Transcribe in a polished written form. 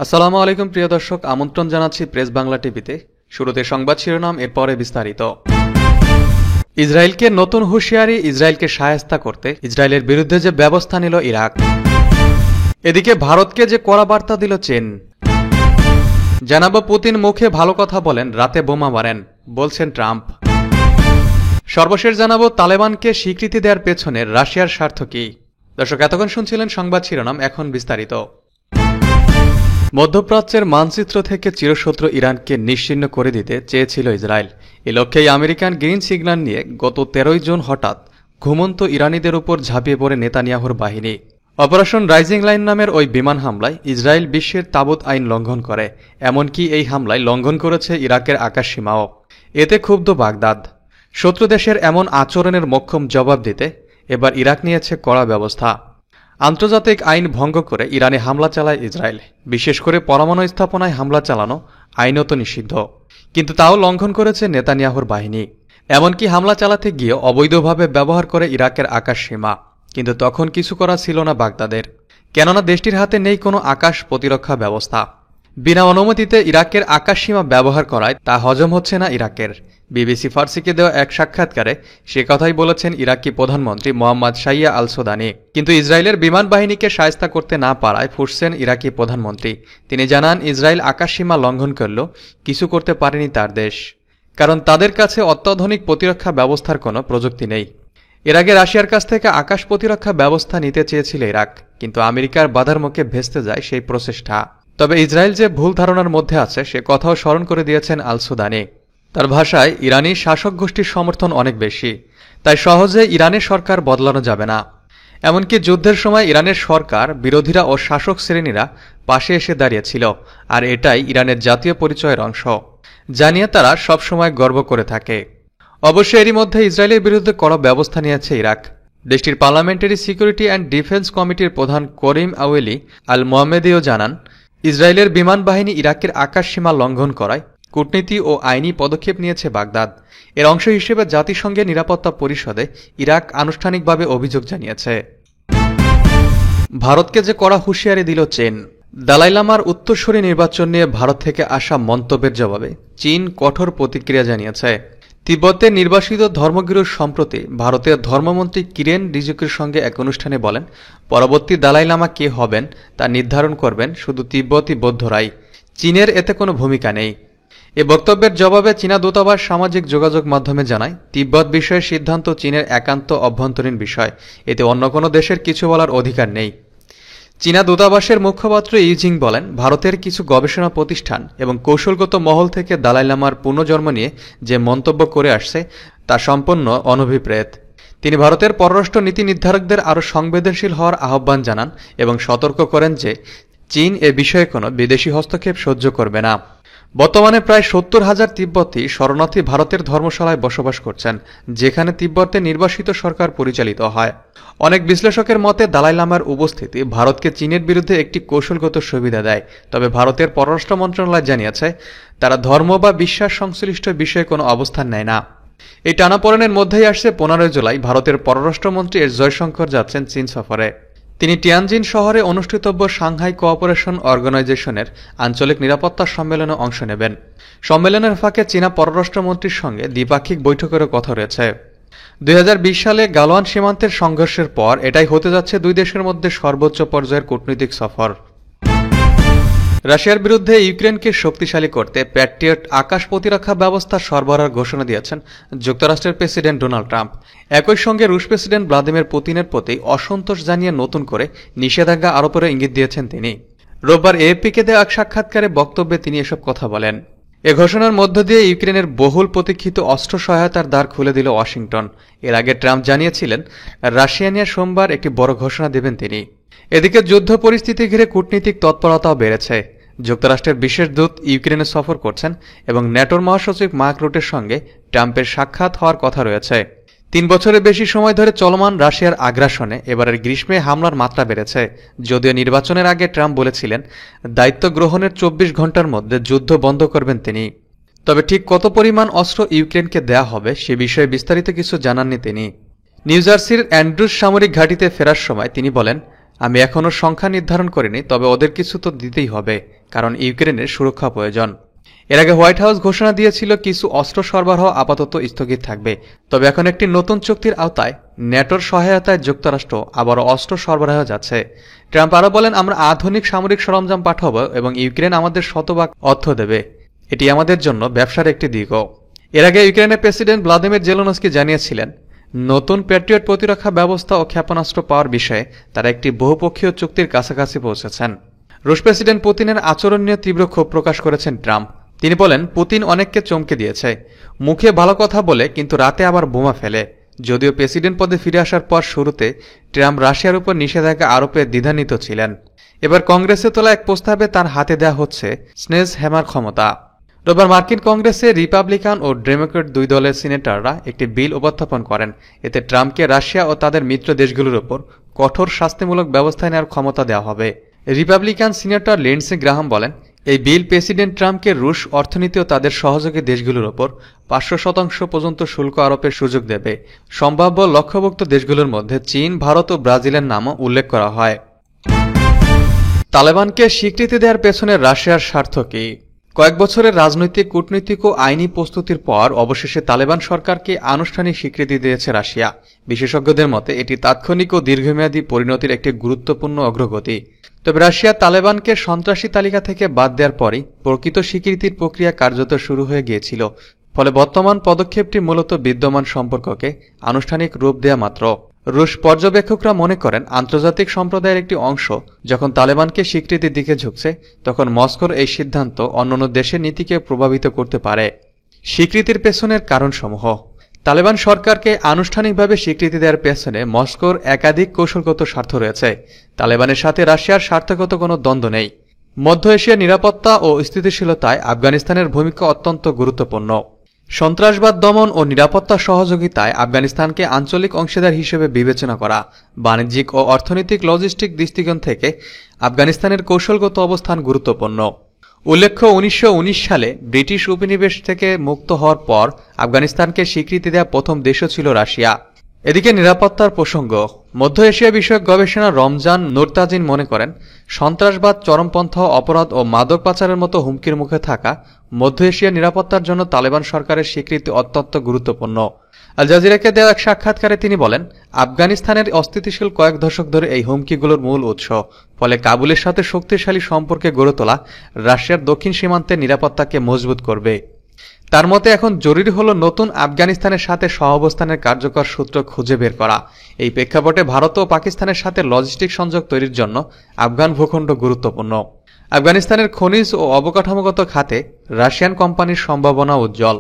আসসালামু আলাইকুম প্রিয় দর্শক, আমন্ত্রণ জানাচ্ছি প্রেস বাংলা টিভিতে। শুরুতে সংবাদ শিরোনাম, এরপরে বিস্তারিত। ইসরায়েলকে নতুন হুঁশিয়ারি, ইসরায়েলকে শায়েস্তা করতে ইসরায়েলের বিরুদ্ধে যে ব্যবস্থা নিল ইরাক। এদিকে ভারতকে যে কড়া বার্তা দিল চীন। জানাবো পুতিন মুখে ভালো কথা বলেন, রাতে বোমা মারেন, বলছেন ট্রাম্প। সর্বশেষ জানাবো তালেবানকে স্বীকৃতি দেওয়ার পেছনে রাশিয়ার স্বার্থ কি। দর্শক, এতক্ষণ শুনছিলেন সংবাদ শিরোনাম, এখন বিস্তারিত। মধ্যপ্রাচ্যের মানচিত্র থেকে চিরশত্রু ইরানকে নিশ্চিহ্ন করে দিতে চেয়েছিল ইসরায়েল। এ লক্ষ্যেই আমেরিকান গ্রিন সিগন্যাল নিয়ে গত 13 জুন হঠাৎ ঘুমন্ত ইরানিদের উপর ঝাঁপিয়ে পড়ে নেতানিয়াহুর বাহিনী। অপারেশন রাইজিং লাইন নামের ওই বিমান হামলায় ইসরায়েল বিশ্বের তাবুত আইন লঙ্ঘন করে, এমনকি এই হামলায় লঙ্ঘন করেছে ইরাকের আকাশসীমাও। এতে ক্ষুব্ধ বাগদাদ। শত্রু দেশের এমন আচরণের মোক্ষম জবাব দিতে এবার ইরাক নিয়েছে কড়া ব্যবস্থা। আন্তর্জাতিক আইন ভঙ্গ করে ইরানে হামলা চালায় ইসরায়েল। বিশেষ করে পরমাণু স্থাপনায় হামলা চালানো আইনত নিষিদ্ধ, কিন্তু তাও লঙ্ঘন করেছে নেতানিয়াহুর বাহিনী। এমনকি হামলা চালাতে গিয়ে অবৈধভাবে ব্যবহার করে ইরাকের আকাশসীমা। কিন্তু তখন কিছু করা ছিল না বাগদাদের, কেননা দেশটির হাতে নেই কোনো আকাশ প্রতিরক্ষা ব্যবস্থা। বিনা অনুমতিতে ইরাকের আকাশসীমা ব্যবহার করায় তা হজম হচ্ছে না ইরাকের। বিবিসি ফার্সিকে দেওয়া এক সাক্ষাৎকারে সে কথাই বলেছেন ইরাকি প্রধানমন্ত্রী মোহাম্মদ শাইয়া আল সুদানি। কিন্তু ইসরায়েলের বিমান বাহিনীকে শায়েস্তা করতে না পারায় ফুঁসছেন ইরাকি প্রধানমন্ত্রী। তিনি জানান, ইসরায়েল আকাশসীমা লঙ্ঘন করল, কিছু করতে পারেনি তার দেশ, কারণ তাদের কাছে অত্যাধুনিক প্রতিরক্ষা ব্যবস্থার কোনো প্রযুক্তি নেই। এর আগে রাশিয়ার কাছ থেকে আকাশ প্রতিরক্ষা ব্যবস্থা নিতে চেয়েছিল ইরাক, কিন্তু আমেরিকার বাধার মুখে ভেস্তে যায় সেই প্রচেষ্টা। তবে ইসরায়েল যে ভুল ধারণার মধ্যে আছে সে কথাও স্মরণ করে দিয়েছেন আল সুদানি। তার ভাষায়, ইরানি শাসক গোষ্ঠীর সমর্থন অনেক বেশি, তাই সহজে ইরানের সরকার বদলানো যাবে না। এমনকি যুদ্ধের সময় ইরানের সরকার বিরোধীরা ও শাসক শ্রেণীরা পাশে এসে দাঁড়িয়েছিল, আর এটাই ইরানের জাতীয় পরিচয়ের অংশ, জানিয়ে তারা সবসময় গর্ব করে থাকে। অবশ্য এরই মধ্যে ইসরায়েলের বিরুদ্ধে কড়া ব্যবস্থা নিয়েছে ইরাক। দেশটির পার্লামেন্টারি সিকিউরিটি অ্যান্ড ডিফেন্স কমিটির প্রধান করিম আওয়েলি আল মোহাম্মেদিও জানান, ইসরায়েলের বিমান বাহিনী ইরাকের আকাশসীমা লঙ্ঘন করায় কূটনীতি ও আইনি পদক্ষেপ নিয়েছে বাগদাদ। এর অংশ হিসেবে জাতিসংঘের নিরাপত্তা পরিষদে ইরাক আনুষ্ঠানিকভাবে অভিযোগ জানিয়েছে। ভারতকে যে কড়া হুঁশিয়ারি দিল চীন। দালাই লামার উত্তরসূরি নির্বাচন নিয়ে ভারত থেকে আসা মন্তব্যের জবাবে চীন কঠোর প্রতিক্রিয়া জানিয়েছে। তিব্বতের নির্বাসিত ধর্মগুরু সম্প্রতি ভারতের ধর্মমন্ত্রী কিরেন রিজিজুর সঙ্গে এক অনুষ্ঠানে বলেন, পরবর্তী দালাই লামা কে হবেন তা নির্ধারণ করবেন শুধু তিব্বতী বৌদ্ধরাই, চীনের এতে কোনো ভূমিকা নেই। এ বক্তব্যের জবাবে চীনা দূতাবাস সামাজিক যোগাযোগ মাধ্যমে জানায়, তিব্বত বিষয়ের সিদ্ধান্ত চীনের একান্ত অভ্যন্তরীণ বিষয়, এতে অন্য কোনো দেশের কিছু বলার অধিকার নেই। চীনা দূতাবাসের মুখপাত্র ইউজিং বলেন, ভারতের কিছু গবেষণা প্রতিষ্ঠান এবং কৌশলগত মহল থেকে দালাই লামার পুনর্জন্ম নিয়ে যে মন্তব্য করে আসছে তা সম্পূর্ণ অনভিপ্রেত। তিনি ভারতের পররাষ্ট্র নীতি নির্ধারকদের আরও সংবেদনশীল হওয়ার আহ্বান জানান এবং সতর্ক করেন যে চীন এ বিষয়ে কোনো বিদেশি হস্তক্ষেপ সহ্য করবে না। বর্তমানে প্রায় 70,000 তিব্বতী শরণার্থী ভারতের ধর্মশালায় বসবাস করছেন, যেখানে তিব্বতে নির্বাসিত সরকার পরিচালিত হয়। অনেক বিশ্লেষকের মতে দালাই লামার উপস্থিতি ভারতকে চীনের বিরুদ্ধে একটি কৌশলগত সুবিধা দেয়। তবে ভারতের পররাষ্ট্র মন্ত্রণালয় জানিয়েছে, তারা ধর্ম বা বিশ্বাস সংশ্লিষ্ট বিষয়ে কোনো অবস্থান নেয় না। এই টানাপোড়েনের মধ্যেই আসছে 15 জুলাই ভারতের পররাষ্ট্রমন্ত্রী এস জয়শঙ্কর যাচ্ছেন চীন সফরে। তিনি টিয়ানজিন শহরে অনুষ্ঠিতব্য সাংহাই কোঅপারেশন অর্গানাইজেশনের আঞ্চলিক নিরাপত্তা সম্মেলনে অংশ নেবেন। সম্মেলনের ফাঁকে চীনা পররাষ্ট্রমন্ত্রীর সঙ্গে দ্বিপাক্ষিক বৈঠকেরও কথা রয়েছে। 2020 সালে গালওয়ান সীমান্তের সংঘর্ষের পর এটাই হতে যাচ্ছে দুই দেশের মধ্যে সর্বোচ্চ পর্যায়ের কূটনৈতিক সফর। রাশিয়ার বিরুদ্ধে ইউক্রেনকে শক্তিশালী করতে প্যাট্রিয়ট আকাশ প্রতিরক্ষা ব্যবস্থা সরবরাহের ঘোষণা দিয়েছেন যুক্তরাষ্ট্রের প্রেসিডেন্ট ডোনাল্ড ট্রাম্প। একই সঙ্গে রুশ প্রেসিডেন্ট ভ্লাদিমির পুতিনের প্রতি অসন্তোষ জানিয়ে নতুন করে নিষেধাজ্ঞা আরোপের ইঙ্গিত দিয়েছেন তিনি। রোববার এএফপিকে দেওয়া এক সাক্ষাৎকারে বক্তব্যে তিনি এসব কথা বলেন। এ ঘোষণার মধ্য দিয়ে ইউক্রেনের বহুল প্রতীক্ষিত অস্ত্র সহায়তার দ্বার খুলে দিল ওয়াশিংটন। এর আগে ট্রাম্প জানিয়েছিলেন, রাশিয়া নিয়ে সোমবার একটি বড় ঘোষণা দেবেন তিনি। এদিকে যুদ্ধ পরিস্থিতি ঘিরে কূটনীতিক তৎপরতাও বেড়েছে। যুক্তরাষ্ট্রের বিশেষ দূত ইউক্রেনে সফর করছেন এবং ন্যাটোর মহাসচিব মার্ক রুটের সঙ্গে ট্রাম্পের সাক্ষাৎ হওয়ার কথা রয়েছে। 3 বছরের বেশি সময় ধরে চলমান রাশিয়ার আগ্রাসনে এবারের গ্রীষ্মে হামলার মাত্রা বেড়েছে। যদিও নির্বাচনের আগে ট্রাম্প বলেছিলেন, দায়িত্ব গ্রহণের 24 ঘণ্টার মধ্যে যুদ্ধ বন্ধ করবেন তিনি। তবে ঠিক কত পরিমাণ অস্ত্র ইউক্রেনকে দেয়া হবে সে বিষয়ে বিস্তারিত কিছু জানাননি তিনি। নিউ জার্সির অ্যান্ড্রুজ সামরিক ঘাঁটিতে ফেরার সময় তিনি বলেন, আমি এখনও সংখ্যা নির্ধারণ করিনি, তবে ওদের কিছু তো দিতেই হবে, কারণ ইউক্রেনের সুরক্ষা প্রয়োজন। এর আগে হোয়াইট হাউস ঘোষণা দিয়েছিল কিছু অস্ত্র সরবরাহ আপাতত স্থগিত থাকবে, তবে এখন একটি নতুন চুক্তির আওতায় ন্যাটোর সহায়তায় যুক্তরাষ্ট্র আবারও অস্ত্র সরবরাহ যাচ্ছে। ট্রাম্প আরও বলেন, আমরা আধুনিক সামরিক সরঞ্জাম পাঠাব এবং ইউক্রেন আমাদের শতভাগ অর্থ দেবে। এটি আমাদের জন্য ব্যবসার একটি দিকও। এর আগে ইউক্রেনের প্রেসিডেন্ট ভ্লাদিমির জেলেনস্কি জানিয়েছিলেন, নতুন প্যাট্রিয়ট প্রতিরক্ষা ব্যবস্থা ও ক্ষেপণাস্ত্র পাওয়ার বিষয়ে তারা একটি বহুপক্ষীয় চুক্তির কাছাকাছি পৌঁছেছেন। রুশ প্রেসিডেন্ট পুতিনের আচরণ নিয়ে তীব্র ক্ষোভ প্রকাশ করেছেন ট্রাম্প। তিনি বলেন, পুতিন অনেককে চমকে দিয়েছে, মুখে ভালো কথা বলে কিন্তু রাতে আবার বোমা ফেলে। যদিও প্রেসিডেন্ট পদে ফিরে আসার পর শুরুতে ট্রাম্প রাশিয়ার উপর নিষেধাজ্ঞা আরোপে দ্বিধান্বিত ছিলেন। এবার কংগ্রেসে তোলা এক প্রস্তাবে তার হাতে দেওয়া হচ্ছে স্নেজ হ্যামার ক্ষমতা। রোববার মার্কিন কংগ্রেসে রিপাবলিকান ও ডেমোক্রেট দুই দলের সিনেটররা একটি বিল উপস্থাপন করেন। এতে ট্রাম্পকে রাশিয়া ও তাদের মিত্র দেশগুলোর উপর কঠোর শাস্তিমূলক ব্যবস্থা নেওয়ার ক্ষমতা দেওয়া হবে। রিপাবলিকান সিনেটর লিন্ডসে গ্রাহাম বলেন, এই বিল প্রেসিডেন্ট ট্রাম্পকে রুশ অর্থনীতি ও তাদের সহযোগী দেশগুলোর ওপর 500% পর্যন্ত শুল্ক আরোপের সুযোগ দেবে। সম্ভাব্য লক্ষ্যভুক্ত দেশগুলোর মধ্যে চীন, ভারত ও ব্রাজিলের নামও উল্লেখ করা হয়। তালেবানকে স্বীকৃতি দেওয়ার পেছনে রাশিয়ার স্বার্থ কি? কয়েক বছরের রাজনৈতিক, কূটনৈতিক ও আইনি প্রস্তুতির পর অবশেষে তালেবান সরকারকে আনুষ্ঠানিক স্বীকৃতি দিয়েছে রাশিয়া। বিশেষজ্ঞদের মতে এটি তাৎক্ষণিক ও দীর্ঘমেয়াদী পরিণতির একটি গুরুত্বপূর্ণ অগ্রগতি। তবে রাশিয়া তালেবানকে সন্ত্রাসী তালিকা থেকে বাদ দেওয়ার পরই প্রকৃত স্বীকৃতির প্রক্রিয়া কার্যত শুরু হয়ে গিয়েছিল। ফলে বর্তমান পদক্ষেপটি মূলত বিদ্যমান সম্পর্ককে আনুষ্ঠানিক রূপ দেয়া মাত্র। রুশ পর্যবেক্ষকরা মনে করেন, আন্তর্জাতিক সম্প্রদায়ের একটি অংশ যখন তালেবানকে স্বীকৃতির দিকে ঝুঁকছে, তখন মস্কোর এই সিদ্ধান্ত অন্যান্য দেশের নীতিকে প্রভাবিত করতে পারে। স্বীকৃতির পেছনের কারণসমূহ। তালেবান সরকারকে আনুষ্ঠানিকভাবে স্বীকৃতি দেওয়ার পেছনে মস্কোর একাধিক কৌশলগত স্বার্থ রয়েছে। তালেবানের সাথে রাশিয়ার স্বার্থগত কোনো দ্বন্দ্ব নেই। মধ্য এশিয়ার নিরাপত্তা ও স্থিতিশীলতায় আফগানিস্তানের ভূমিকা অত্যন্ত গুরুত্বপূর্ণ। সন্ত্রাসবাদ দমন ও নিরাপত্তা সহযোগিতায় আফগানিস্তানকে আঞ্চলিক অংশীদার হিসেবে বিবেচনা করা। বাণিজ্যিক ও অর্থনৈতিক লজিস্টিক দৃষ্টিকোণ থেকে আফগানিস্তানের কৌশলগত অবস্থান গুরুত্বপূর্ণ। উল্লেখ্য, 1919 সালে ব্রিটিশ উপনিবেশ থেকে মুক্ত হওয়ার পর আফগানিস্তানকে স্বীকৃতি দেওয়া প্রথম দেশও ছিল রাশিয়া। এদিকে নিরাপত্তার প্রসঙ্গ। মধ্য এশিয়া বিষয়ক গবেষণা রমজান নুরতাজিন মনে করেন, সন্ত্রাসবাদ, চরমপন্থা অপরাধ ও মাদক পাচারের মতো হুমকির মুখে থাকা মধ্য এশিয়ার নিরাপত্তার জন্য তালেবান সরকারের স্বীকৃতি অত্যন্ত গুরুত্বপূর্ণ। আল জাজিরাকে দেওয়া এক সাক্ষাৎকারে তিনি বলেন, আফগানিস্তানের অস্থিতিশীল কয়েক দশক ধরে এই হুমকিগুলোর মূল উৎস। ফলে কাবুলের সাথে শক্তিশালী সম্পর্কে গড়ে তোলা রাশিয়ার দক্ষিণ সীমান্তের নিরাপত্তাকে মজবুত করবে। তার মতে এখন জরুরি হল নতুন আফগানিস্তানের সাথে সহাবস্থানের কার্যকর সূত্র খুঁজে বের করা। এই প্রেক্ষাপটে ভারত ও পাকিস্তানের সাথে লজিস্টিক সংযোগ তৈরির জন্য আফগান ভূখণ্ড গুরুত্বপূর্ণ। আফগানিস্তানের খনিজ ও অবকাঠামোগত খাতে রাশিয়ান কোম্পানির সম্ভাবনা উজ্জ্বল।